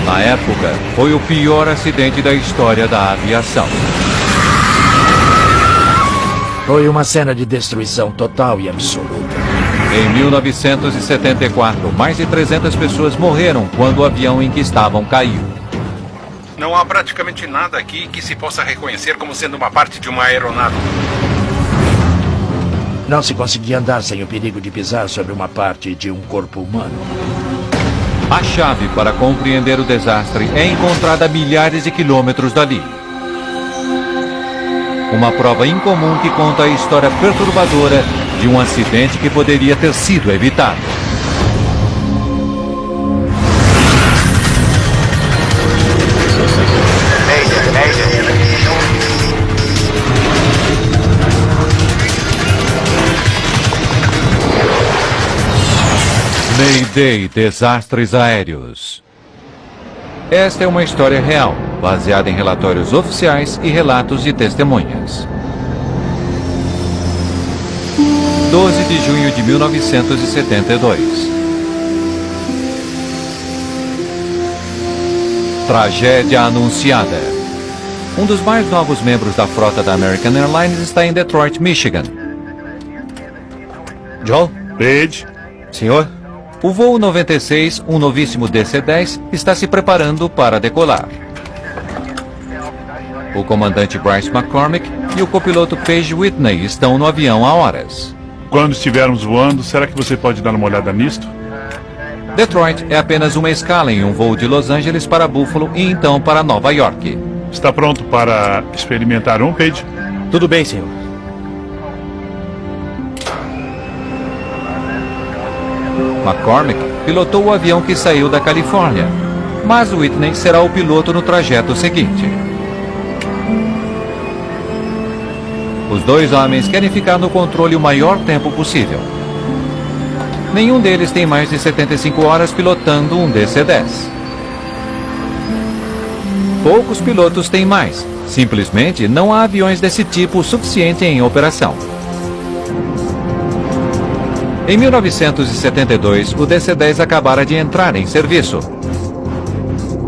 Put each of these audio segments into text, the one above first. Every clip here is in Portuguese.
Na época, foi o pior acidente da história da aviação. Foi uma cena de destruição total e absoluta. Em 1974, mais de 300 pessoas morreram quando o avião em que estavam caiu. Não há praticamente nada aqui que se possa reconhecer como sendo uma parte de uma aeronave. Não se conseguia andar sem o perigo de pisar sobre uma parte de um corpo humano. A chave para compreender o desastre é encontrada a milhares de quilômetros dali. Uma prova incomum que conta a história perturbadora de um acidente que poderia ter sido evitado. Mayday, desastres aéreos. Esta é uma história real, baseada em relatórios oficiais e relatos de testemunhas. 12 de junho de 1972. Tragédia anunciada. Um dos mais novos membros da frota da American Airlines está em Detroit, Michigan. John? Page? Senhor? O voo 96, um novíssimo DC-10, está se preparando para decolar. O comandante Bryce McCormick e o copiloto Paige Whitney estão no avião há horas. Quando estivermos voando, será que você pode dar uma olhada nisto? Detroit é apenas uma escala em um voo de Los Angeles para Buffalo e então para Nova York. Está pronto para experimentar um, Page? Tudo bem, senhor. McCormick pilotou o avião que saiu da Califórnia, mas Whitney será o piloto no trajeto seguinte. Os dois homens querem ficar no controle o maior tempo possível. Nenhum deles tem mais de 75 horas pilotando um DC-10. Poucos pilotos têm mais. Simplesmente não há aviões desse tipo suficiente em operação. Em 1972, o DC-10 acabara de entrar em serviço.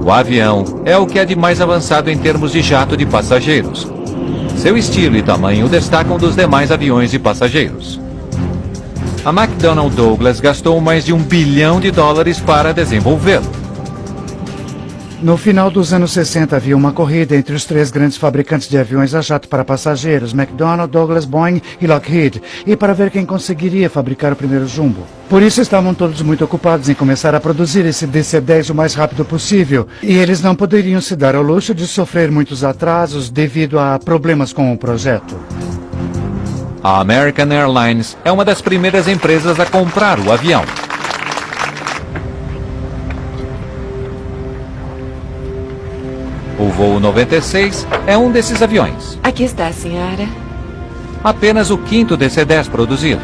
O avião é o que é de mais avançado em termos de jato de passageiros. Seu estilo e tamanho o destacam dos demais aviões de passageiros. A McDonnell Douglas gastou mais de $1 bilhão para desenvolvê-lo. No final dos anos 60, havia uma corrida entre os três grandes fabricantes de aviões a jato para passageiros, McDonnell, Douglas, Boeing e Lockheed, e para ver quem conseguiria fabricar o primeiro jumbo. Por isso estavam todos muito ocupados em começar a produzir esse DC-10 o mais rápido possível, e eles não poderiam se dar ao luxo de sofrer muitos atrasos devido a problemas com o projeto. A American Airlines é uma das primeiras empresas a comprar o avião. O voo 96 é um desses aviões. Aqui está, senhora. Apenas o quinto DC-10 produzido.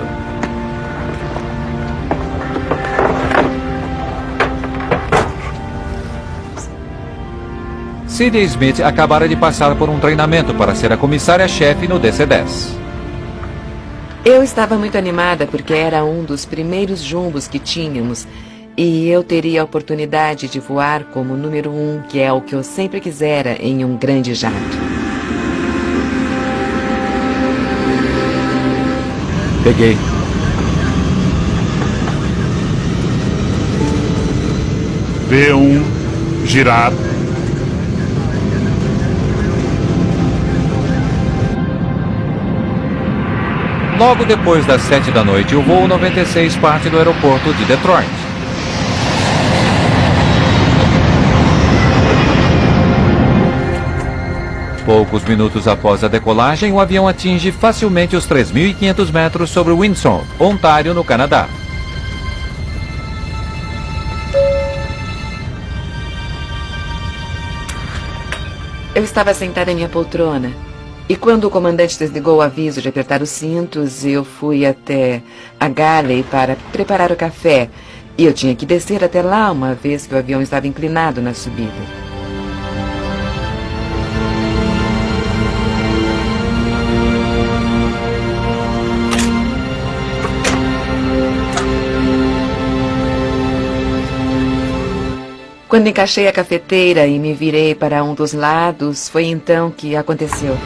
Cynthia Smith acabara de passar por um treinamento para ser a comissária-chefe no DC-10. Eu estava muito animada porque era um dos primeiros jumbos que tínhamos. E eu teria a oportunidade de voar como número 1, que é o que eu sempre quisera em um grande jato. Peguei. V1, girar. Logo depois das 7 da noite, o voo 96 parte do aeroporto de Detroit. Poucos minutos após a decolagem, o avião atinge facilmente os 3.500 metros sobre Windsor, Ontário, no Canadá. Eu estava sentada em minha poltrona. E quando o comandante desligou o aviso de apertar os cintos, eu fui até a galley para preparar o café. E eu tinha que descer até lá, uma vez que o avião estava inclinado na subida. Quando encaixei a cafeteira e me virei para um dos lados, foi então que aconteceu.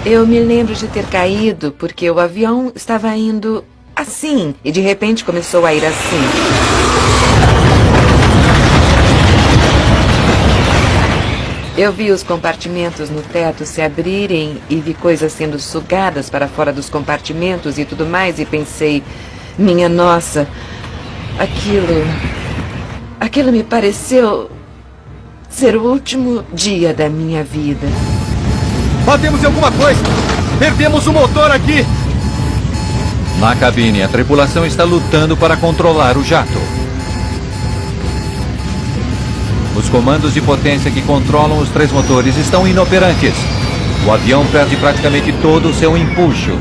Eu me lembro de ter caído porque o avião estava indo assim e de repente começou a ir assim. Eu vi os compartimentos no teto se abrirem e vi coisas sendo sugadas para fora dos compartimentos e tudo mais e pensei, minha nossa, aquilo me pareceu ser o último dia da minha vida. Batemos em alguma coisa! Perdemos o motor aqui! Na cabine, a tripulação está lutando para controlar o jato. Os comandos de potência que controlam os 3 motores estão inoperantes. O avião perde praticamente todo o seu empuxo.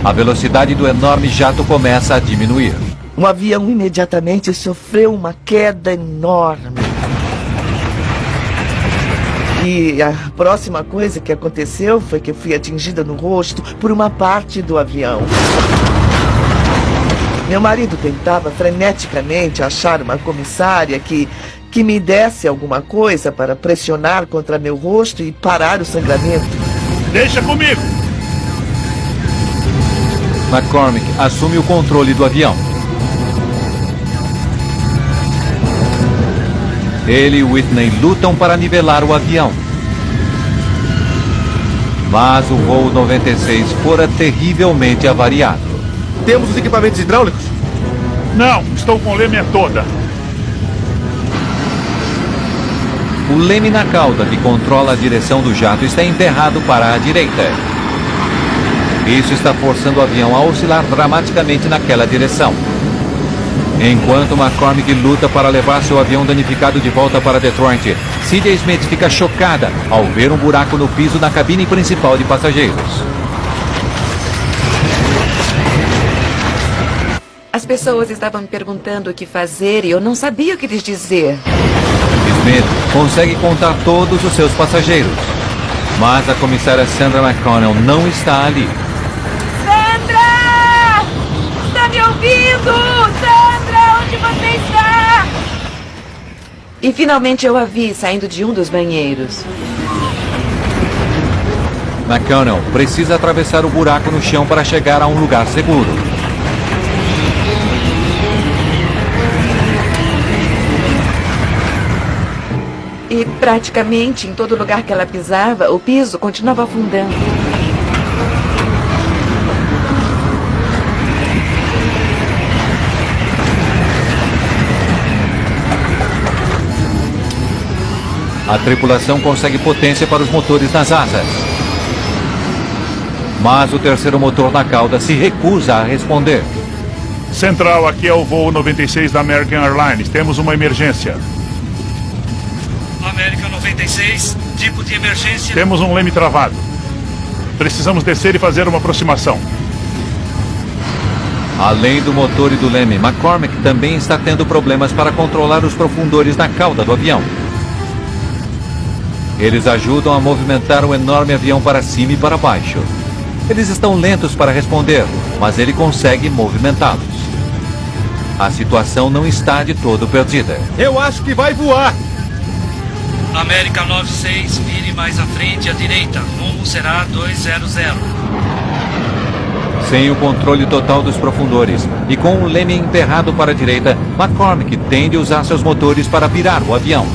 A velocidade do enorme jato começa a diminuir. O avião imediatamente sofreu uma queda enorme. E a próxima coisa que aconteceu foi que eu fui atingida no rosto por uma parte do avião. Meu marido tentava freneticamente achar uma comissária que me desse alguma coisa para pressionar contra meu rosto e parar o sangramento. Deixa comigo! McCormick assume o controle do avião. Ele e Whitney lutam para nivelar o avião. Mas o voo 96 fora terrivelmente avariado. Temos os equipamentos hidráulicos? Não, estou com lêmina toda. O leme na cauda que controla a direção do jato está emperrado para a direita. Isso está forçando o avião a oscilar dramaticamente naquela direção. Enquanto McCormick luta para levar seu avião danificado de volta para Detroit, C.J. Smith fica chocada ao ver um buraco no piso na cabine principal de passageiros. As pessoas estavam me perguntando o que fazer e eu não sabia o que lhes dizer. Smith consegue contar todos os seus passageiros, mas a comissária Sandra McConnell não está ali. Sandra! Está me ouvindo? Sandra, onde você está? E finalmente eu a vi saindo de um dos banheiros. McConnell precisa atravessar o buraco no chão para chegar a um lugar seguro. E praticamente em todo lugar que ela pisava, o piso continuava afundando. A tripulação consegue potência para os motores nas asas. Mas o terceiro motor na cauda se recusa a responder. Central, aqui é o voo 96 da American Airlines. Temos uma emergência. América 96, tipo de emergência. Temos um leme travado. Precisamos descer e fazer uma aproximação. Além do motor e do leme, McCormick também está tendo problemas para controlar os profundores na cauda do avião. Eles ajudam a movimentar o enorme avião para cima e para baixo. Eles estão lentos para responder, mas ele consegue movimentá-los. A situação não está de todo perdida. Eu acho que vai voar! América 96, vire mais à frente à direita. Rumo será 200. Sem o controle total dos profundores e com o leme emperrado para a direita, McCormick tende a usar seus motores para virar o avião.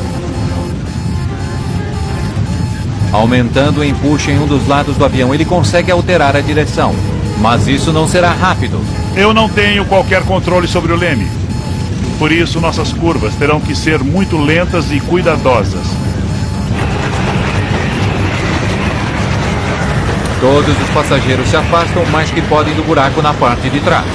Aumentando o empuxo em um dos lados do avião, ele consegue alterar a direção. Mas isso não será rápido. Eu não tenho qualquer controle sobre o leme. Por isso, nossas curvas terão que ser muito lentas e cuidadosas. Todos os passageiros se afastam o mais que podem do buraco na parte de trás.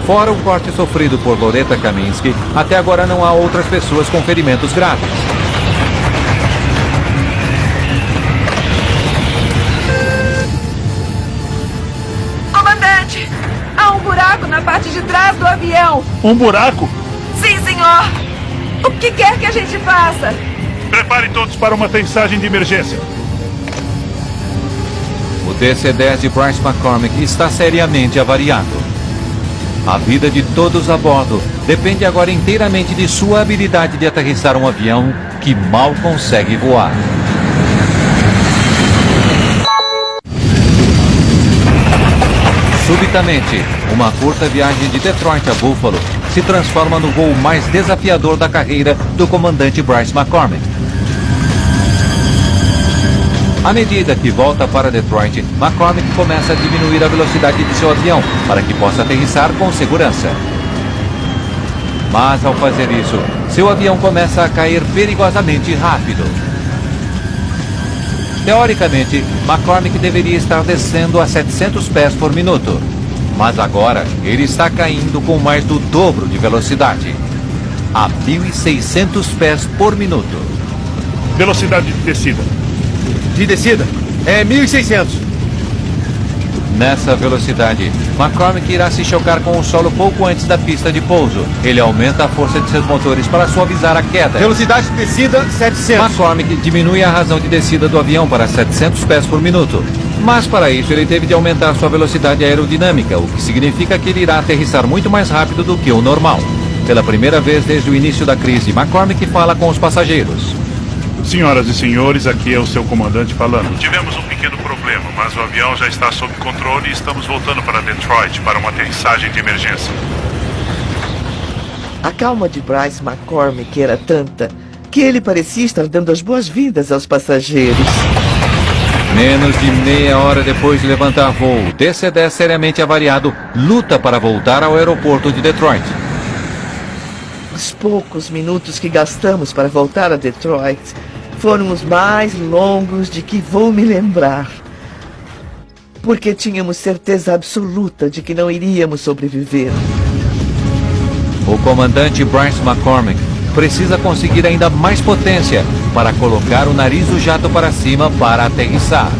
Fora o corte sofrido por Loretta Kaminsky, até agora não há outras pessoas com ferimentos graves. Comandante, há um buraco na parte de trás do avião. Um buraco? Sim, senhor. O que quer que a gente faça? Prepare todos para uma aterrissagem de emergência. O DC-10 de Bryce McCormick está seriamente avariado. A vida de todos a bordo depende agora inteiramente de sua habilidade de aterrissar um avião que mal consegue voar. Subitamente, uma curta viagem de Detroit a Buffalo se transforma no voo mais desafiador da carreira do comandante Bryce McCormick. À medida que volta para Detroit, McCormick começa a diminuir a velocidade de seu avião para que possa aterrissar com segurança. Mas ao fazer isso, seu avião começa a cair perigosamente rápido. Teoricamente, McCormick deveria estar descendo a 700 pés por minuto. Mas agora, ele está caindo com mais do dobro de velocidade. A 1.600 pés por minuto. Velocidade de descida. De descida, é 1.600. Nessa velocidade, McCormick irá se chocar com o solo pouco antes da pista de pouso. Ele aumenta a força de seus motores para suavizar a queda. Velocidade de descida, 700. McCormick diminui a razão de descida do avião para 700 pés por minuto. Mas para isso ele teve de aumentar sua velocidade aerodinâmica, o que significa que ele irá aterrissar muito mais rápido do que o normal. Pela primeira vez desde o início da crise, McCormick fala com os passageiros. Senhoras e senhores, aqui é o seu comandante falando. Tivemos um pequeno problema, mas o avião já está sob controle e estamos voltando para Detroit para uma aterrissagem de emergência. A calma de Bryce McCormick era tanta que ele parecia estar dando as boas-vindas aos passageiros. Menos de meia hora depois de levantar voo, o DC-10 seriamente avariado luta para voltar ao aeroporto de Detroit. Os poucos minutos que gastamos para voltar a Detroit foram os mais longos de que vou me lembrar. Porque tínhamos certeza absoluta de que não iríamos sobreviver. O comandante Bryce McCormick precisa conseguir ainda mais potência para colocar o nariz do jato para cima para aterrissar.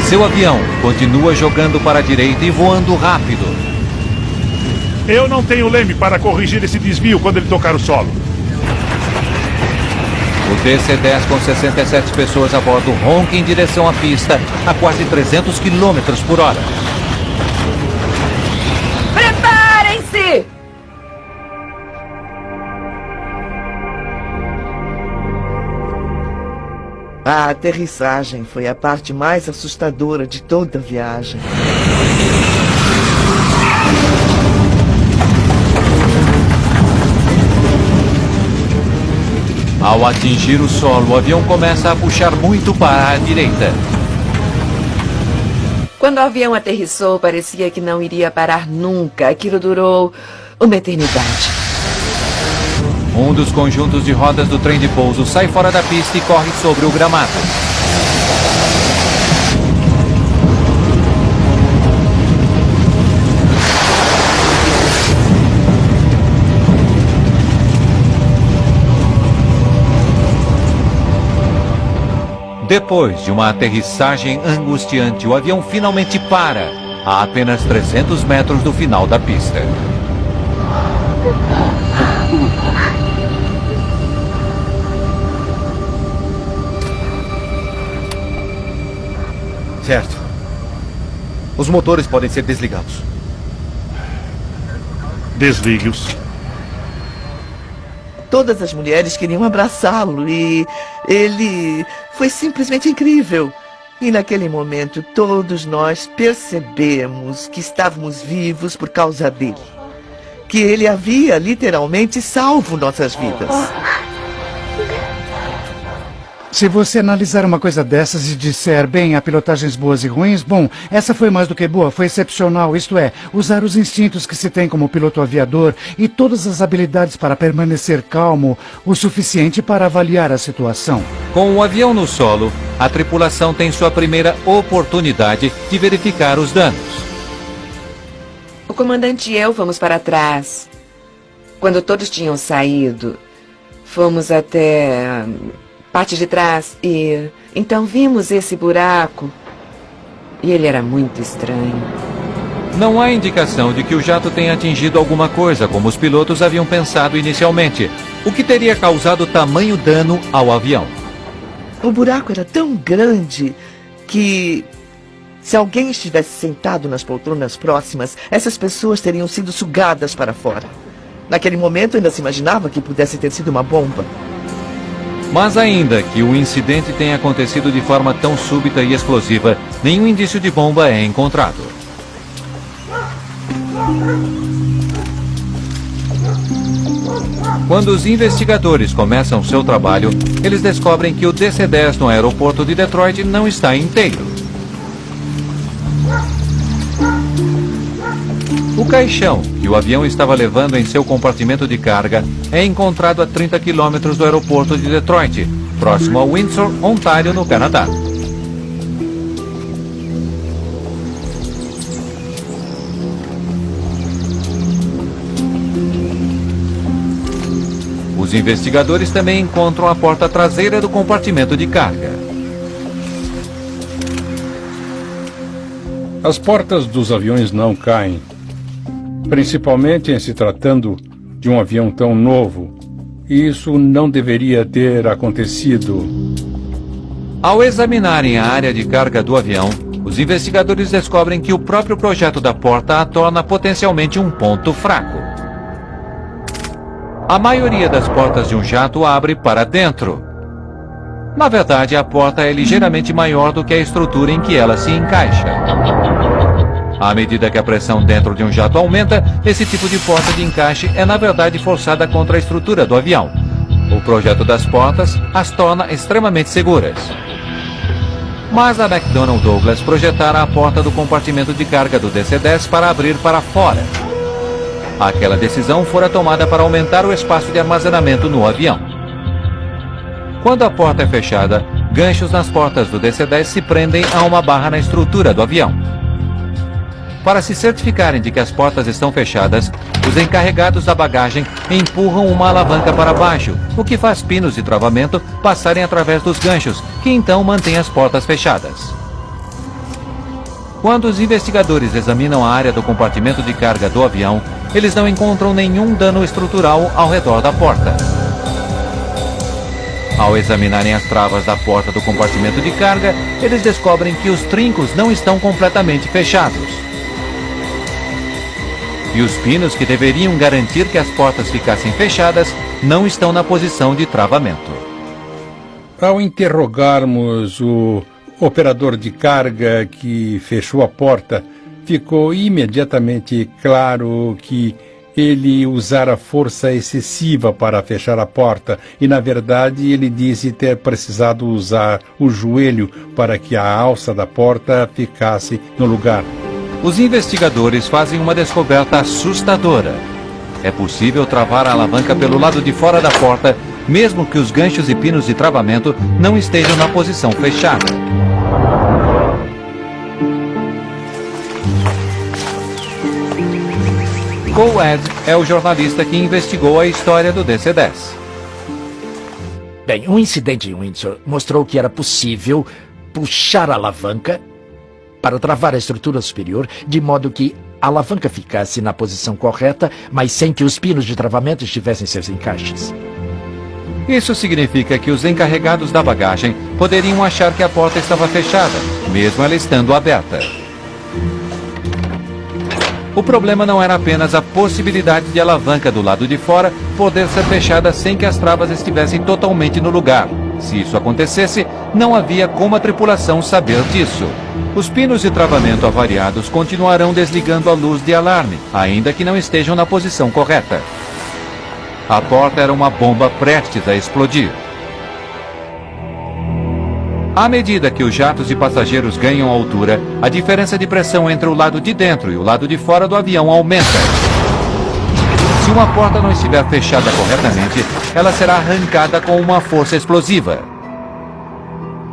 Seu avião continua jogando para a direita e voando rápido. Eu não tenho leme para corrigir esse desvio quando ele tocar o solo. O DC-10 com 67 pessoas a bordo ronca em direção à pista a quase 300 km por hora. Preparem-se! A aterrissagem foi a parte mais assustadora de toda a viagem. Ao atingir o solo, o avião começa a puxar muito para a direita. Quando o avião aterrissou, parecia que não iria parar nunca. Aquilo durou uma eternidade. Um dos conjuntos de rodas do trem de pouso sai fora da pista e corre sobre o gramado. Depois de uma aterrissagem angustiante, o avião finalmente para, a apenas 300 metros do final da pista. Certo. Os motores podem ser desligados. Desligue-os. Todas as mulheres queriam abraçá-lo e ele foi simplesmente incrível. E naquele momento todos nós percebemos que estávamos vivos por causa dele. Que ele havia literalmente salvo nossas vidas. Se você analisar uma coisa dessas e disser, bem, há pilotagens boas e ruins, bom, essa foi mais do que boa, foi excepcional, isto é, usar os instintos que se tem como piloto aviador e todas as habilidades para permanecer calmo o suficiente para avaliar a situação. Com o avião no solo, a tripulação tem sua primeira oportunidade de verificar os danos. O comandante e eu fomos para trás. Quando todos tinham saído, fomos até parte de trás e então vimos esse buraco. E ele era muito estranho. Não há indicação de que o jato tenha atingido alguma coisa, como os pilotos haviam pensado inicialmente, o que teria causado tamanho dano ao avião. O buraco era tão grande que, se alguém estivesse sentado nas poltronas próximas, essas pessoas teriam sido sugadas para fora. Naquele momento ainda se imaginava que pudesse ter sido uma bomba. Mas ainda que o incidente tenha acontecido de forma tão súbita e explosiva, nenhum indício de bomba é encontrado. Quando os investigadores começam seu trabalho, eles descobrem que o DC-10 no aeroporto de Detroit não está inteiro. O caixão que o avião estava levando em seu compartimento de carga é encontrado a 30 quilômetros do aeroporto de Detroit, próximo a Windsor, Ontário, no Canadá. Os investigadores também encontram a porta traseira do compartimento de carga. As portas dos aviões não caem, principalmente em se tratando de um avião tão novo. E isso não deveria ter acontecido. Ao examinarem a área de carga do avião, os investigadores descobrem que o próprio projeto da porta a torna potencialmente um ponto fraco. A maioria das portas de um jato abre para dentro. Na verdade, a porta é ligeiramente maior do que a estrutura em que ela se encaixa. À medida que a pressão dentro de um jato aumenta, esse tipo de porta de encaixe é na verdade forçada contra a estrutura do avião. O projeto das portas as torna extremamente seguras. Mas a McDonnell Douglas projetara a porta do compartimento de carga do DC-10 para abrir para fora. Aquela decisão fora tomada para aumentar o espaço de armazenamento no avião. Quando a porta é fechada, ganchos nas portas do DC-10 se prendem a uma barra na estrutura do avião. Para se certificarem de que as portas estão fechadas, os encarregados da bagagem empurram uma alavanca para baixo, o que faz pinos de travamento passarem através dos ganchos, que então mantêm as portas fechadas. Quando os investigadores examinam a área do compartimento de carga do avião, eles não encontram nenhum dano estrutural ao redor da porta. Ao examinarem as travas da porta do compartimento de carga, eles descobrem que os trincos não estão completamente fechados. E os pinos que deveriam garantir que as portas ficassem fechadas não estão na posição de travamento. Ao interrogarmos o operador de carga que fechou a porta, ficou imediatamente claro que ele usara força excessiva para fechar a porta e, na verdade, ele disse ter precisado usar o joelho para que a alça da porta ficasse no lugar. Os investigadores fazem uma descoberta assustadora. É possível travar a alavanca pelo lado de fora da porta, mesmo que os ganchos e pinos de travamento não estejam na posição fechada. Co-Ed é o jornalista que investigou a história do DC-10. Bem, um incidente em Windsor mostrou que era possível puxar a alavanca para travar a estrutura superior, de modo que a alavanca ficasse na posição correta, mas sem que os pinos de travamento estivessem em seus encaixes. Isso significa que os encarregados da bagagem poderiam achar que a porta estava fechada, mesmo ela estando aberta. O problema não era apenas a possibilidade de a alavanca do lado de fora poder ser fechada sem que as travas estivessem totalmente no lugar. Se isso acontecesse, não havia como a tripulação saber disso. Os pinos de travamento avariados continuarão desligando a luz de alarme, ainda que não estejam na posição correta. A porta era uma bomba prestes a explodir. À medida que os jatos de passageiros ganham altura, a diferença de pressão entre o lado de dentro e o lado de fora do avião aumenta. Se uma porta não estiver fechada corretamente, ela será arrancada com uma força explosiva.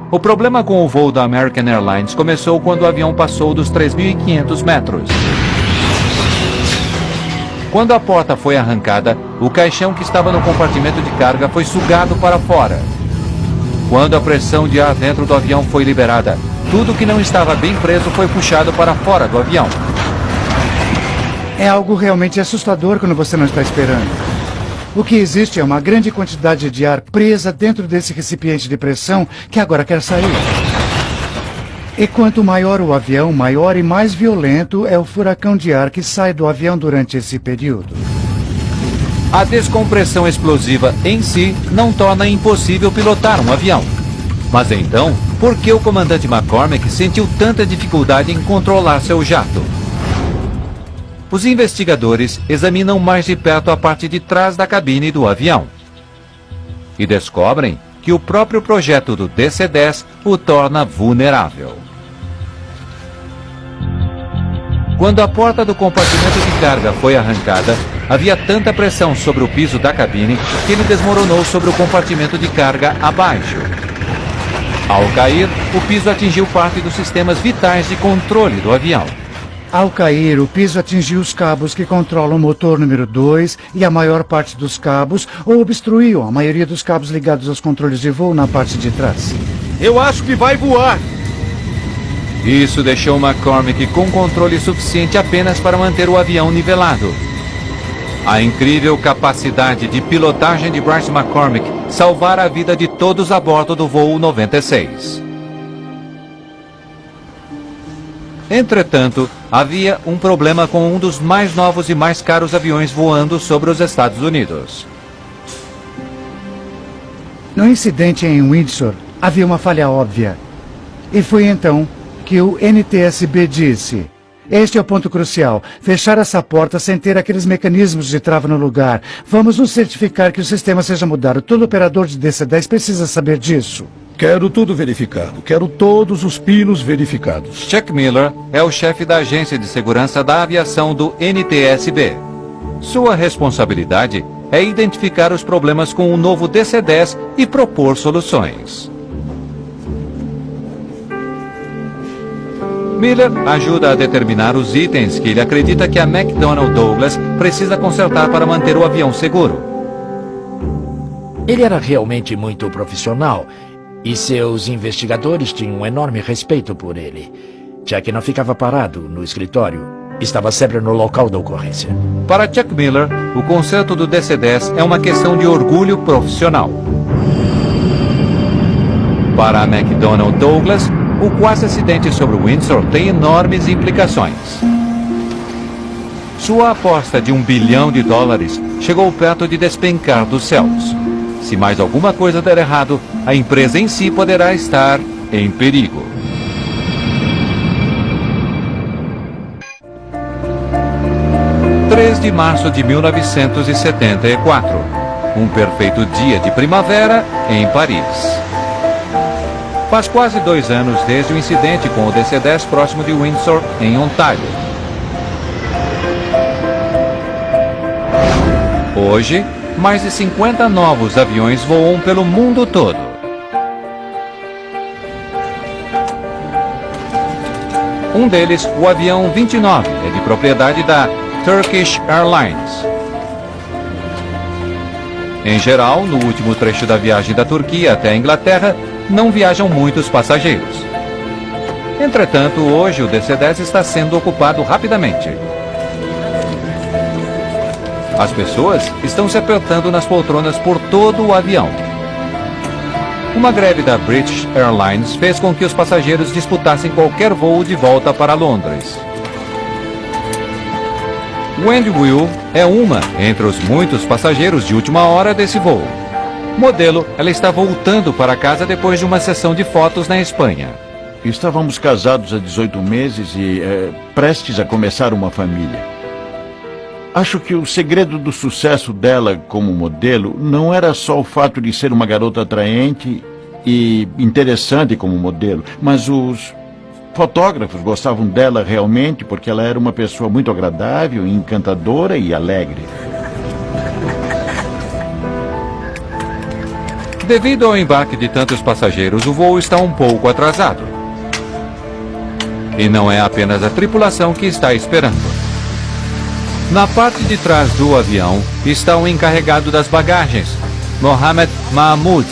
O problema com o voo da American Airlines começou quando o avião passou dos 3.500 metros. Quando a porta foi arrancada, o caixão que estava no compartimento de carga foi sugado para fora. Quando a pressão de ar dentro do avião foi liberada, tudo que não estava bem preso foi puxado para fora do avião. É algo realmente assustador quando você não está esperando. O que existe é uma grande quantidade de ar presa dentro desse recipiente de pressão que agora quer sair. E quanto maior o avião, maior e mais violento é o furacão de ar que sai do avião durante esse período. A descompressão explosiva em si não torna impossível pilotar um avião. Mas então, por que o comandante McCormick sentiu tanta dificuldade em controlar seu jato? Os investigadores examinam mais de perto a parte de trás da cabine do avião e descobrem que o próprio projeto do DC-10 o torna vulnerável. Quando a porta do compartimento de carga foi arrancada, havia tanta pressão sobre o piso da cabine que ele desmoronou sobre o compartimento de carga abaixo. Ao cair, o piso atingiu parte dos sistemas vitais de controle do avião. Ao cair, o piso atingiu os cabos que controlam o motor número 2 e a maior parte dos cabos, ou obstruiu a maioria dos cabos ligados aos controles de voo na parte de trás. Eu acho que vai voar. Isso deixou McCormick com controle suficiente apenas para manter o avião nivelado. A incrível capacidade de pilotagem de Bryce McCormick salvara a vida de todos a bordo do voo 96. Entretanto, havia um problema com um dos mais novos e mais caros aviões voando sobre os Estados Unidos. No incidente em Windsor, havia uma falha óbvia. E foi então que o NTSB disse: este é o ponto crucial, fechar essa porta sem ter aqueles mecanismos de trava no lugar. Vamos nos certificar que o sistema seja mudado. Todo operador de DC-10 precisa saber disso. Quero tudo verificado. Quero todos os pinos verificados. Chuck Miller é o chefe da Agência de Segurança da Aviação do NTSB. Sua responsabilidade é identificar os problemas com o novo DC-10 e propor soluções. Miller ajuda a determinar os itens que ele acredita que a McDonnell Douglas precisa consertar para manter o avião seguro. Ele era realmente muito profissional e seus investigadores tinham um enorme respeito por ele, já que não ficava parado no escritório, estava sempre no local da ocorrência. Para Chuck Miller, o conserto do DC-10 é uma questão de orgulho profissional. Para a McDonnell Douglas, o quase acidente sobre Windsor tem enormes implicações. Sua aposta de $1 bilhão chegou perto de despencar dos céus. Se mais alguma coisa der errado, a empresa em si poderá estar em perigo. (3 de março de 1974. Um perfeito dia de primavera em Paris. Faz quase 2 anos desde o incidente com o DC-10 próximo de Windsor, em Ontário. Hoje, mais de 50 novos aviões voam pelo mundo todo. Um deles, o avião 29, é de propriedade da Turkish Airlines. Em geral, no último trecho da viagem da Turquia até a Inglaterra, não viajam muitos passageiros. Entretanto, hoje o DC-10 está sendo ocupado rapidamente. As pessoas estão se apertando nas poltronas por todo o avião. Uma greve da British Airlines fez com que os passageiros disputassem qualquer voo de volta para Londres. Wendy Will é uma entre os muitos passageiros de última hora desse voo. Modelo, ela está voltando para casa depois de uma sessão de fotos na Espanha. Estávamos casados há 18 meses e prestes a começar uma família. Acho que o segredo do sucesso dela como modelo não era só o fato de ser uma garota atraente e interessante como modelo, mas os fotógrafos gostavam dela realmente porque ela era uma pessoa muito agradável, encantadora e alegre. Devido ao embarque de tantos passageiros, o voo está um pouco atrasado. E não é apenas a tripulação que está esperando. Na parte de trás do avião está o encarregado das bagagens, Mohamed Mahmoud.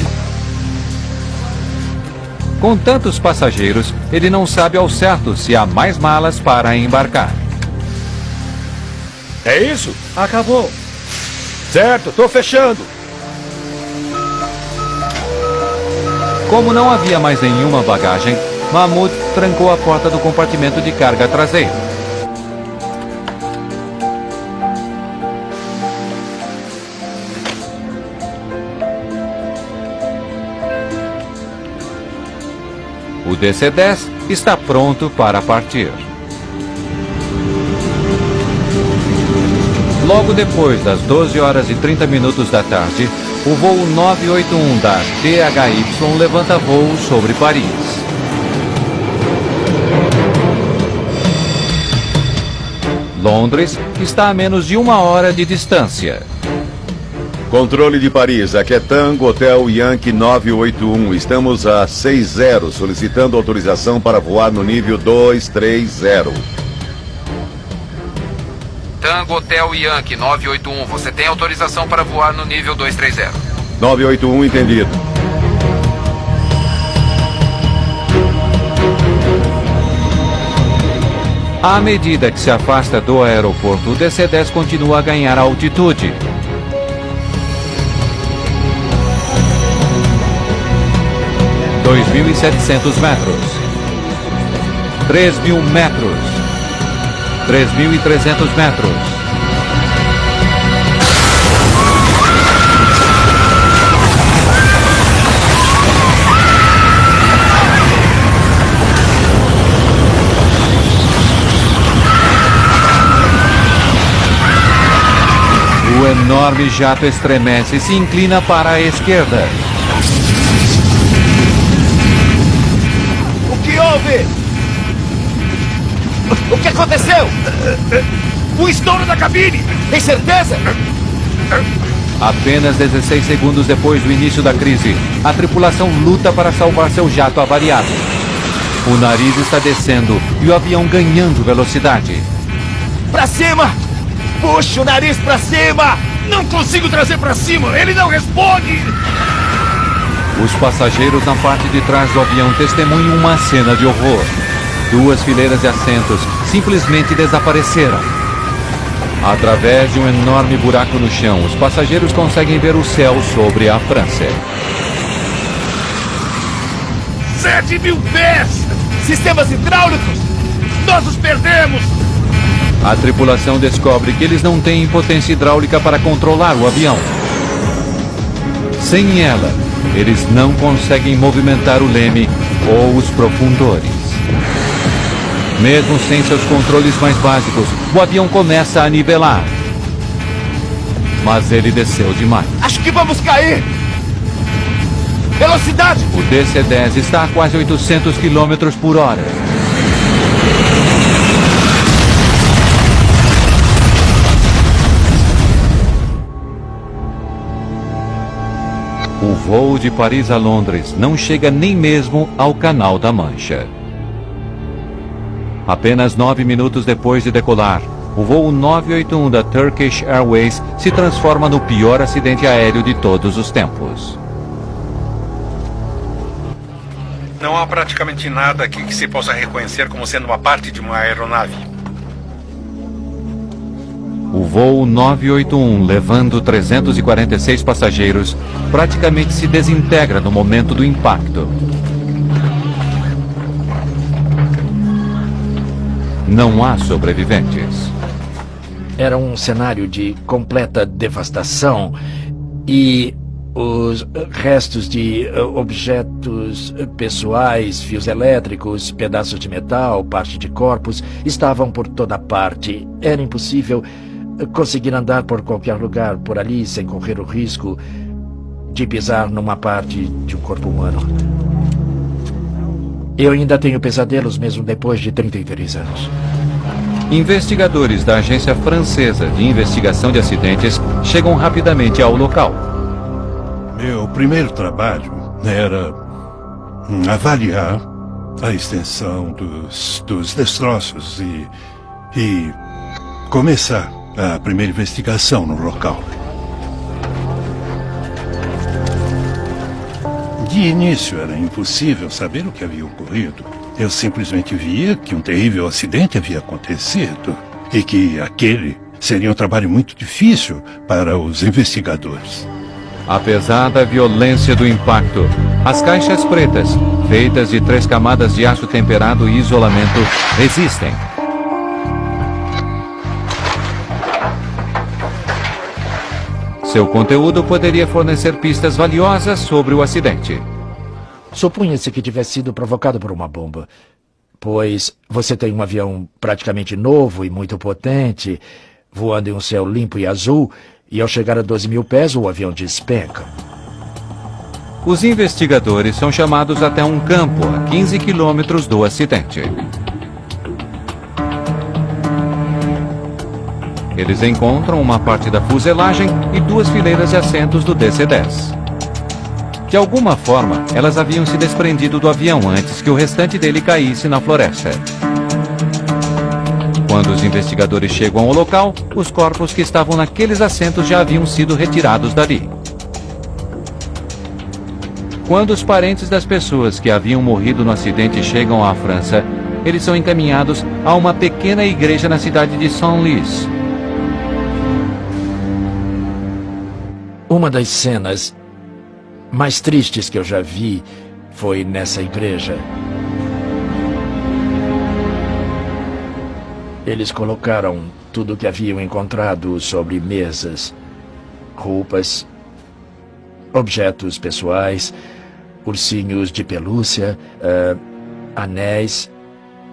Com tantos passageiros, ele não sabe ao certo se há mais malas para embarcar. É isso? Acabou. Certo, tô fechando. Como não havia mais nenhuma bagagem, Mahmoud trancou a porta do compartimento de carga traseiro. O DC-10 está pronto para partir. Logo depois das 12 horas e 30 minutos da tarde, o voo 981 da THY levanta voo sobre Paris. Londres está a menos de 1 hora de distância. Controle de Paris, aqui é Tango Hotel Yankee 981. Estamos a 60, solicitando autorização para voar no nível 230. Tango Hotel Yankee 981, você tem autorização para voar no nível 230. 981, entendido. À medida que se afasta do aeroporto, o DC-10 continua a ganhar altitude. – 2.700 metros, 3.000 metros, 3.300 metros. O enorme jato estremece e se inclina para a esquerda. O que houve? O que aconteceu? O estouro da cabine! Tem certeza? Apenas 16 segundos depois do início da crise, a tripulação luta para salvar seu jato avariado. O nariz está descendo e o avião ganhando velocidade. Pra cima! Puxa o nariz pra cima! Não consigo trazer pra cima! Ele não responde! Os passageiros na parte de trás do avião testemunham uma cena de horror. 2 fileiras de assentos simplesmente desapareceram. Através de um enorme buraco no chão, os passageiros conseguem ver o céu sobre a França. 7.000 pés! Sistemas hidráulicos! Nós os perdemos! A tripulação descobre que eles não têm potência hidráulica para controlar o avião. Sem ela, eles não conseguem movimentar o leme ou os profundores. Mesmo sem seus controles mais básicos, o avião começa a nivelar. Mas ele desceu demais. Acho que vamos cair! Velocidade! O DC-10 está a quase 800 km por hora. O voo de Paris a Londres não chega nem mesmo ao Canal da Mancha. Apenas 9 minutos depois de decolar, o voo 981 da Turkish Airways se transforma no pior acidente aéreo de todos os tempos. Não há praticamente nada aqui que se possa reconhecer como sendo uma parte de uma aeronave. O voo 981, levando 346 passageiros, praticamente se desintegra no momento do impacto. Não há sobreviventes. Era um cenário de completa devastação e os restos de objetos pessoais, fios elétricos, pedaços de metal, parte de corpos, estavam por toda parte. Era impossível conseguir andar por qualquer lugar por ali sem correr o risco de pisar numa parte de um corpo humano. Eu ainda tenho pesadelos mesmo depois de 33 anos. Investigadores da Agência Francesa de Investigação de Acidentes chegam rapidamente ao local. Meu primeiro trabalho era avaliar a extensão dos destroços e começar a primeira investigação no local. De início era impossível saber o que havia ocorrido. Eu simplesmente via que um terrível acidente havia acontecido e que aquele Seria um trabalho muito difícil para os investigadores. Apesar da violência do impacto, as caixas pretas, feitas de 3 camadas de aço temperado e isolamento, resistem. Seu conteúdo poderia fornecer pistas valiosas sobre o acidente. Supunha-se que tivesse sido provocado por uma bomba, pois você tem um avião praticamente novo e muito potente, voando em um céu limpo e azul, e ao chegar a 12 mil pés, o avião despenca. Os investigadores são chamados até um campo a 15 quilômetros do acidente. Eles encontram uma parte da fuselagem e 2 fileiras de assentos do DC-10. De alguma forma, elas haviam se desprendido do avião antes que o restante dele caísse na floresta. Quando os investigadores chegam ao local, os corpos que estavam naqueles assentos já haviam sido retirados dali. Quando os parentes das pessoas que haviam morrido no acidente chegam à França, eles são encaminhados a uma pequena igreja na cidade de Senlis. Uma das cenas mais tristes que eu já vi foi nessa igreja. Eles colocaram tudo o que haviam encontrado sobre mesas, roupas, objetos pessoais, ursinhos de pelúcia, anéis,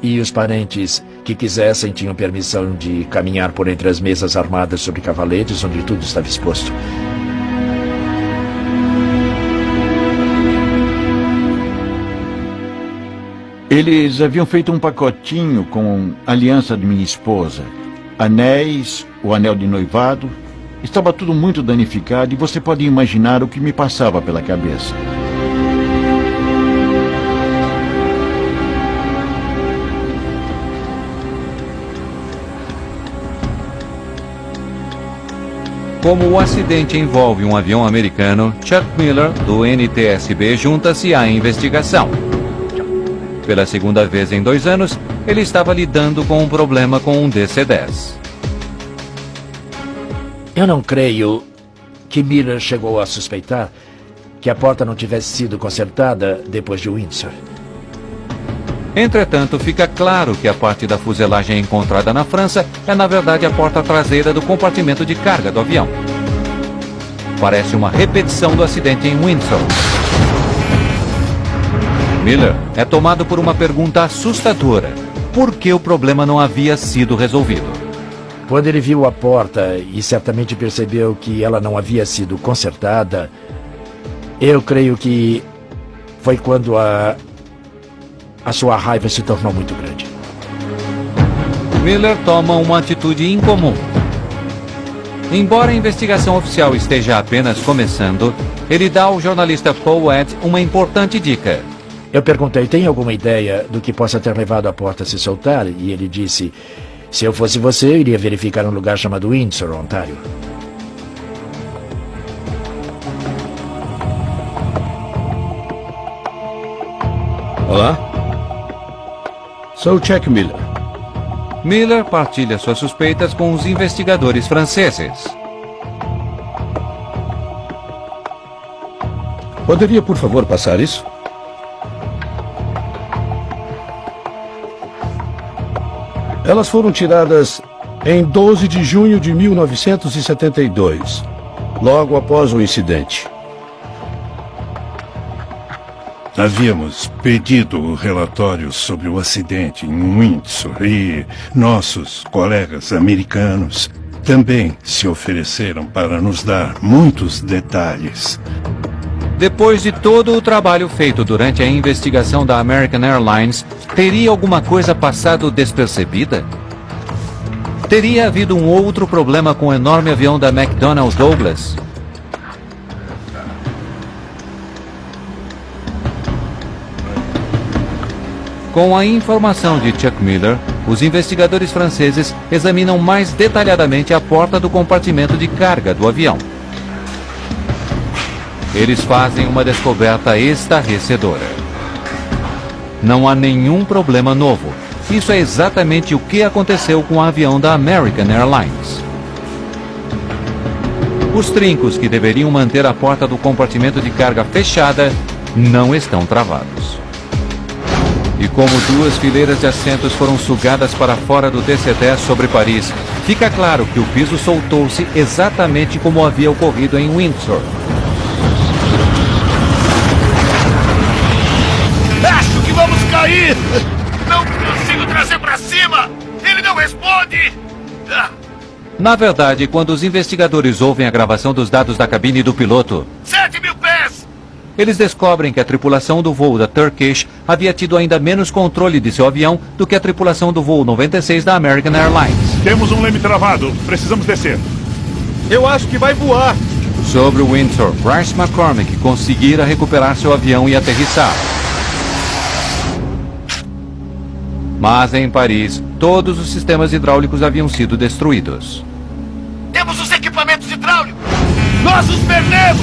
e os parentes que quisessem tinham permissão de caminhar por entre as mesas armadas sobre cavaletes, onde tudo estava exposto. Eles haviam feito um pacotinho com a aliança de minha esposa, anéis, o anel de noivado. Estava tudo muito danificado e você pode imaginar o que me passava pela cabeça. Como o acidente envolve um avião americano, Chuck Miller, do NTSB, junta-se à investigação. Pela segunda vez em 2 anos, ele estava lidando com um problema com um DC-10. Eu não creio que Miller chegou a suspeitar que a porta não tivesse sido consertada depois de Windsor. Entretanto, fica claro que a parte da fuselagem encontrada na França é, na verdade, a porta traseira do compartimento de carga do avião. Parece uma repetição do acidente em Windsor. Miller é tomado por uma pergunta assustadora. Por que o problema não havia sido resolvido? Quando ele viu a porta e certamente percebeu que ela não havia sido consertada, eu creio que foi quando a sua raiva se tornou muito grande. Miller toma uma atitude incomum. Embora a investigação oficial esteja apenas começando, ele dá ao jornalista Paul Webb uma importante dica. Eu perguntei, tem alguma ideia do que possa ter levado a porta a se soltar? E ele disse, se eu fosse você, eu iria verificar um lugar chamado Windsor, Ontário. Olá. Sou Chuck Miller. Miller partilha suas suspeitas com os investigadores franceses. Poderia, por favor, passar isso? Elas foram tiradas em 12 de junho de 1972, logo após o incidente. Havíamos pedido o relatório sobre o acidente em Windsor e nossos colegas americanos também se ofereceram para nos dar muitos detalhes. Depois de todo o trabalho feito durante a investigação da American Airlines, teria alguma coisa passado despercebida? Teria havido um outro problema com o enorme avião da McDonnell Douglas? Com a informação de Chuck Miller, os investigadores franceses examinam mais detalhadamente a porta do compartimento de carga do avião. Eles fazem uma descoberta estarrecedora. Não há nenhum problema novo. Isso é exatamente o que aconteceu com o avião da American Airlines. Os trincos que deveriam manter a porta do compartimento de carga fechada não estão travados. E como 2 fileiras de assentos foram sugadas para fora do DC-10 sobre Paris, fica claro que o piso soltou-se exatamente como havia ocorrido em Windsor. Acho que vamos cair! Não consigo trazer pra cima! Ele não responde! Na verdade, quando os investigadores ouvem a gravação dos dados da cabine do piloto, 7.000 pés! eles descobrem que a tripulação do voo da Turkish havia tido ainda menos controle de seu avião do que a tripulação do voo 96 da American Airlines. Temos um leme travado. Precisamos descer. Eu acho que vai voar. Sobre o Windsor, Bryce McCormick conseguira recuperar seu avião e aterrissar. Mas em Paris, todos os sistemas hidráulicos haviam sido destruídos. Temos os equipamentos hidráulicos! Nós os perdemos!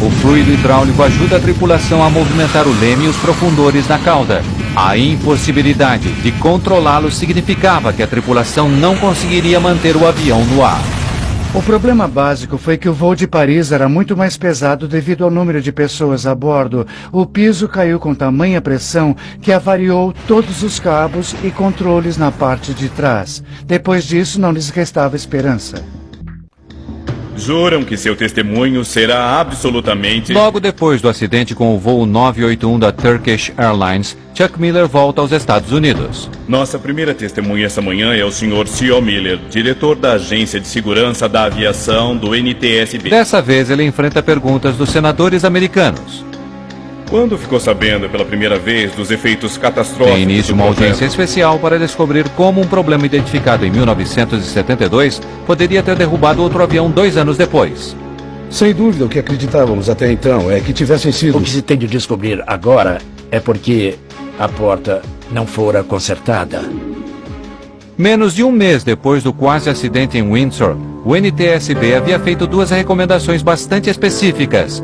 O fluido hidráulico ajuda a tripulação a movimentar o leme e os profundores da cauda. A impossibilidade de controlá-lo significava que a tripulação não conseguiria manter o avião no ar. O problema básico foi que o voo de Paris era muito mais pesado devido ao número de pessoas a bordo. O piso caiu com tamanha pressão que avariou todos os cabos e controles na parte de trás. Depois disso, não lhes restava esperança. Juram que seu testemunho será absolutamente... Logo depois do acidente com o voo 981 da Turkish Airlines, Chuck Miller volta aos Estados Unidos. Nossa primeira testemunha essa manhã é o Sr. C.O. Miller, diretor da Agência de Segurança da Aviação do NTSB. Dessa vez ele enfrenta perguntas dos senadores americanos. Quando ficou sabendo pela primeira vez dos efeitos catastróficos... Tem início uma audiência especial para descobrir como um problema identificado em 1972 poderia ter derrubado outro avião 2 anos depois. Sem dúvida, o que acreditávamos até então é que tivessem sido... O que se tem de descobrir agora é porque a porta não fora consertada. Menos de um mês depois do quase acidente em Windsor, o NTSB havia feito 2 recomendações bastante específicas.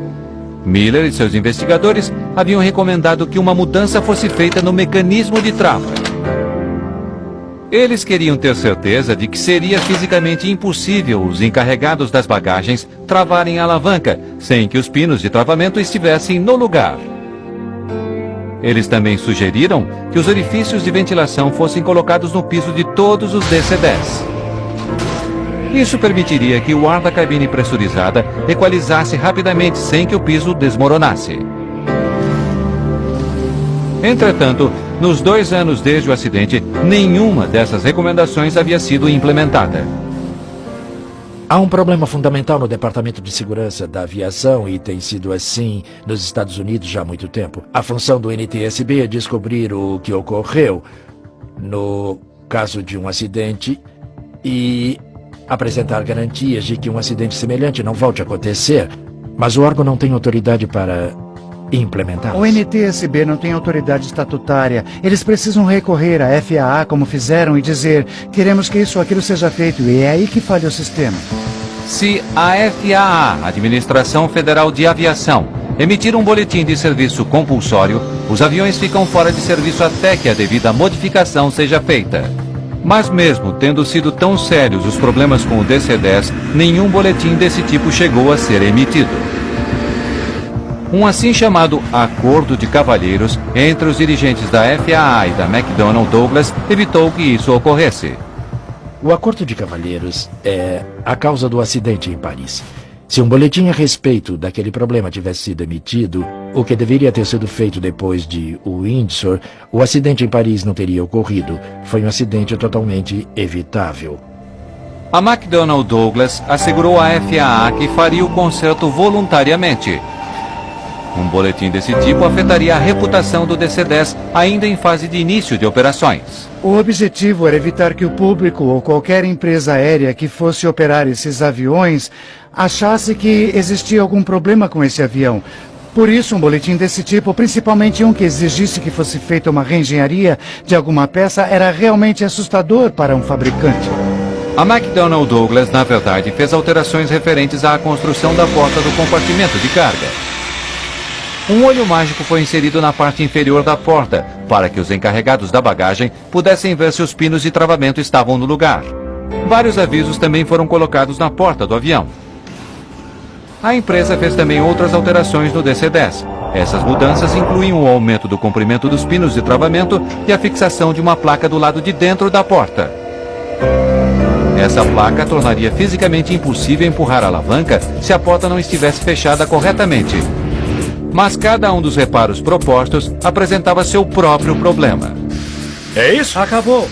Miller e seus investigadores haviam recomendado que uma mudança fosse feita no mecanismo de trava. Eles queriam ter certeza de que seria fisicamente impossível os encarregados das bagagens travarem a alavanca, sem que os pinos de travamento estivessem no lugar. Eles também sugeriram que os orifícios de ventilação fossem colocados no piso de todos os DC-10. Isso permitiria que o ar da cabine pressurizada equalizasse rapidamente sem que o piso desmoronasse. Entretanto, nos 2 anos desde o acidente, nenhuma dessas recomendações havia sido implementada. Há um problema fundamental no Departamento de Segurança da Aviação e tem sido assim nos Estados Unidos já há muito tempo. A função do NTSB é descobrir o que ocorreu no caso de um acidente e apresentar garantias de que um acidente semelhante não volte a acontecer, mas o órgão não tem autoridade para implementá-las. O NTSB não tem autoridade estatutária. Eles precisam recorrer à FAA, como fizeram, e dizer: queremos que isso ou aquilo seja feito, e é aí que falha o sistema. Se a FAA, Administração Federal de Aviação, emitir um boletim de serviço compulsório, os aviões ficam fora de serviço até que a devida modificação seja feita. Mas mesmo tendo sido tão sérios os problemas com o DC-10, nenhum boletim desse tipo chegou a ser emitido. Um assim chamado Acordo de Cavalheiros entre os dirigentes da FAA e da McDonnell Douglas evitou que isso ocorresse. O Acordo de Cavalheiros é a causa do acidente em Paris. Se um boletim a respeito daquele problema tivesse sido emitido, o que deveria ter sido feito depois de Windsor, o acidente em Paris não teria ocorrido. Foi um acidente totalmente evitável. A McDonnell Douglas assegurou à FAA que faria o conserto voluntariamente. Um boletim desse tipo afetaria a reputação do DC-10 ainda em fase de início de operações. O objetivo era evitar que o público ou qualquer empresa aérea que fosse operar esses aviões achasse que existia algum problema com esse avião. Por isso, um boletim desse tipo, principalmente um que exigisse que fosse feita uma reengenharia de alguma peça, era realmente assustador para um fabricante. A McDonnell Douglas, na verdade, fez alterações referentes à construção da porta do compartimento de carga. Um olho mágico foi inserido na parte inferior da porta, para que os encarregados da bagagem pudessem ver se os pinos de travamento estavam no lugar. Vários avisos também foram colocados na porta do avião. A empresa fez também outras alterações no DC-10. Essas mudanças incluem o aumento do comprimento dos pinos de travamento e a fixação de uma placa do lado de dentro da porta. Essa placa tornaria fisicamente impossível empurrar a alavanca se a porta não estivesse fechada corretamente. Mas cada um dos reparos propostos apresentava seu próprio problema. É isso? Acabou.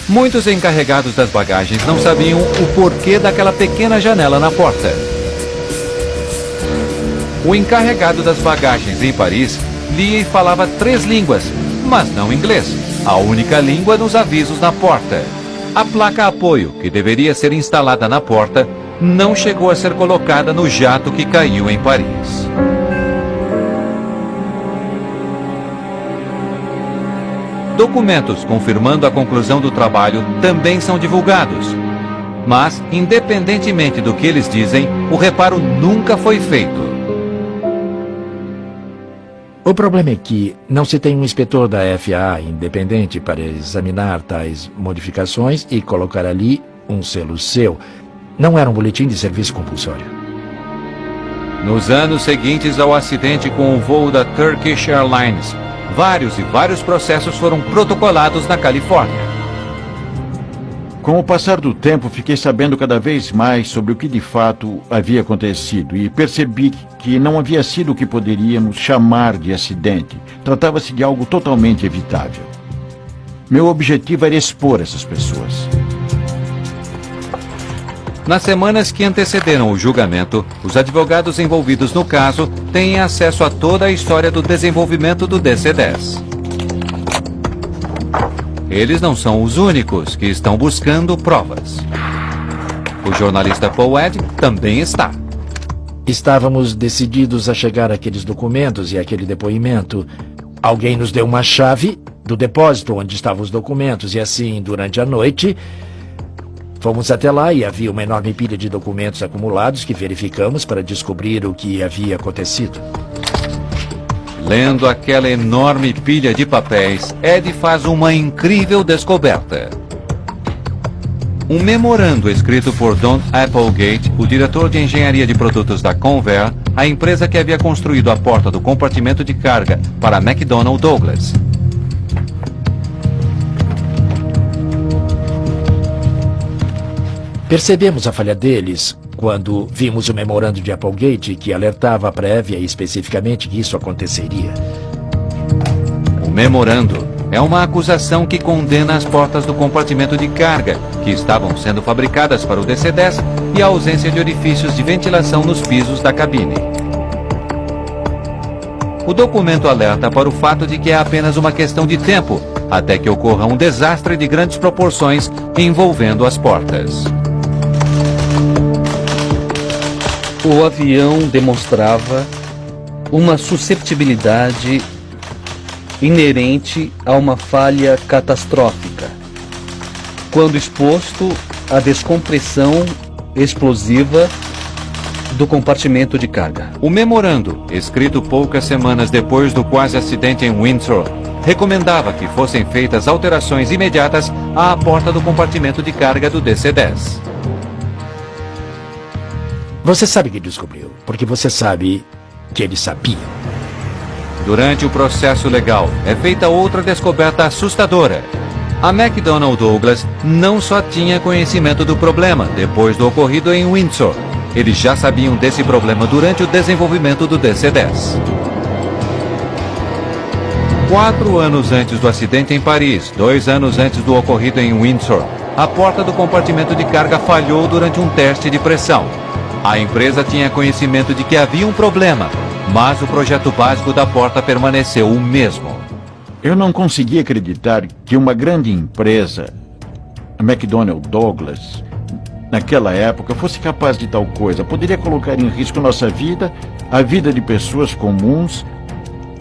Muitos encarregados das bagagens não sabiam o porquê daquela pequena janela na porta. O encarregado das bagagens em Paris lia e falava 3 línguas, mas não inglês, a única língua dos avisos na porta. A placa apoio, que deveria ser instalada na porta, não chegou a ser colocada no jato que caiu em Paris. Documentos confirmando a conclusão do trabalho também são divulgados. Mas, independentemente do que eles dizem, o reparo nunca foi feito. O problema é que não se tem um inspetor da FAA independente para examinar tais modificações e colocar ali um selo seu. Não era um boletim de serviço compulsório. Nos anos seguintes ao acidente com o voo da Turkish Airlines, vários processos foram protocolados na Califórnia. Com o passar do tempo, fiquei sabendo cada vez mais sobre o que de fato havia acontecido e percebi que não havia sido o que poderíamos chamar de acidente. Tratava-se de algo totalmente evitável. Meu objetivo era expor essas pessoas. Nas semanas que antecederam o julgamento, os advogados envolvidos no caso têm acesso a toda a história do desenvolvimento do DC-10. Eles não são os únicos que estão buscando provas. O jornalista Paul Ed também está. Estávamos decididos a chegar àqueles documentos e àquele depoimento. Alguém nos deu uma chave do depósito onde estavam os documentos e assim, durante a noite, fomos até lá e havia uma enorme pilha de documentos acumulados que verificamos para descobrir o que havia acontecido. Lendo aquela enorme pilha de papéis, Ed faz uma incrível descoberta. Um memorando escrito por Don Applegate, o diretor de engenharia de produtos da Convair, a empresa que havia construído a porta do compartimento de carga para a McDonnell Douglas. Percebemos a falha deles quando vimos o memorando de Applegate que alertava a prévia especificamente que isso aconteceria. O memorando é uma acusação que condena as portas do compartimento de carga, que estavam sendo fabricadas para o DC-10, e a ausência de orifícios de ventilação nos pisos da cabine. O documento alerta para o fato de que é apenas uma questão de tempo até que ocorra um desastre de grandes proporções envolvendo as portas. O avião demonstrava uma susceptibilidade inerente a uma falha catastrófica, quando exposto à descompressão explosiva do compartimento de carga. O memorando, escrito poucas semanas depois do quase acidente em Windsor, recomendava que fossem feitas alterações imediatas à porta do compartimento de carga do DC-10. Você sabe que descobriu, porque você sabe que eles sabiam. Durante o processo legal, é feita outra descoberta assustadora. A McDonnell Douglas não só tinha conhecimento do problema depois do ocorrido em Windsor. Eles já sabiam desse problema durante o desenvolvimento do DC-10. 4 anos antes do acidente em Paris, 2 anos antes do ocorrido em Windsor, a porta do compartimento de carga falhou durante um teste de pressão. A empresa tinha conhecimento de que havia um problema, mas o projeto básico da porta permaneceu o mesmo. Eu não conseguia acreditar que uma grande empresa, a McDonnell Douglas, naquela época, fosse capaz de tal coisa. Poderia colocar em risco nossa vida, a vida de pessoas comuns,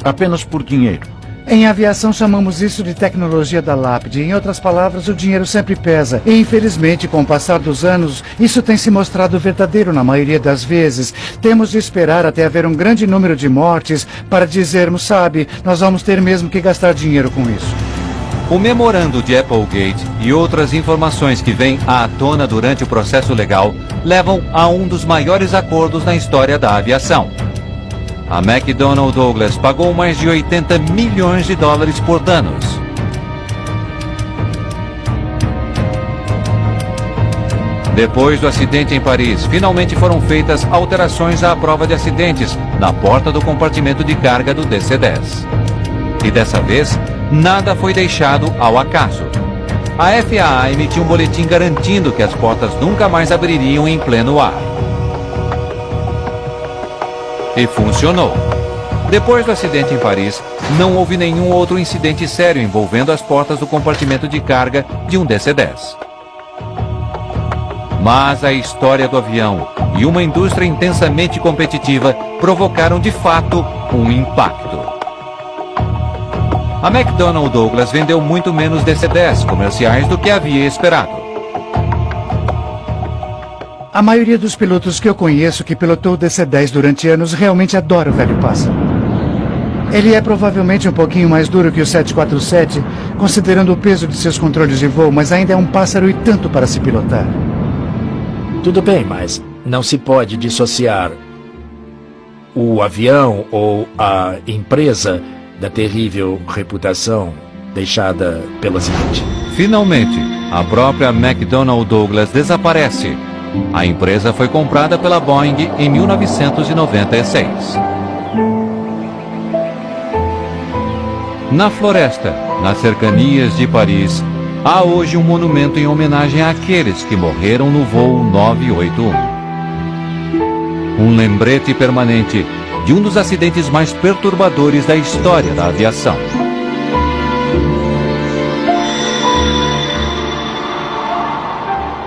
apenas por dinheiro. Em aviação chamamos isso de tecnologia da lápide. Em outras palavras, o dinheiro sempre pesa. E infelizmente, com o passar dos anos, isso tem se mostrado verdadeiro na maioria das vezes. Temos de esperar até haver um grande número de mortes para dizermos, sabe, nós vamos ter mesmo que gastar dinheiro com isso. O memorando de Applegate e outras informações que vêm à tona durante o processo legal levam a um dos maiores acordos na história da aviação. A McDonnell Douglas pagou mais de 80 milhões de dólares por danos. Depois do acidente em Paris, finalmente foram feitas alterações à prova de acidentes na porta do compartimento de carga do DC-10. E dessa vez, nada foi deixado ao acaso. A FAA emitiu um boletim garantindo que as portas nunca mais abririam em pleno ar. E funcionou. Depois do acidente em Paris, não houve nenhum outro incidente sério envolvendo as portas do compartimento de carga de um DC-10. Mas a história do avião e uma indústria intensamente competitiva provocaram de fato um impacto. A McDonnell Douglas vendeu muito menos DC-10 comerciais do que havia esperado. A maioria dos pilotos que eu conheço que pilotou o DC-10 durante anos realmente adora o velho pássaro. Ele é provavelmente um pouquinho mais duro que o 747, considerando o peso de seus controles de voo, mas ainda é um pássaro e tanto para se pilotar. Tudo bem, mas não se pode dissociar o avião ou a empresa da terrível reputação deixada pelo acidente. Finalmente, a própria McDonnell Douglas desaparece. A empresa foi comprada pela Boeing em 1996. Na floresta, nas cercanias de Paris, há hoje um monumento em homenagem àqueles que morreram no voo 981. Um lembrete permanente de um dos acidentes mais perturbadores da história da aviação.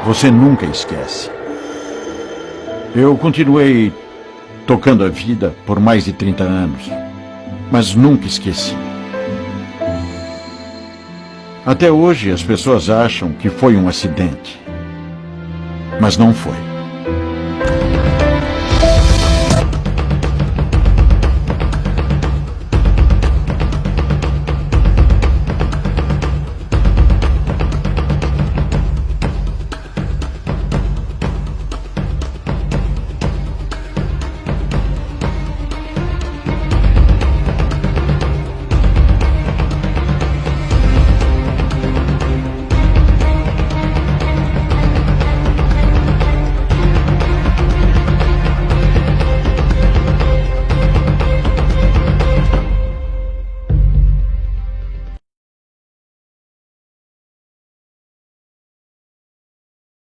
Você nunca esquece. Eu continuei tocando a vida por mais de 30 anos, mas nunca esqueci. Até hoje as pessoas acham que foi um acidente, mas não foi.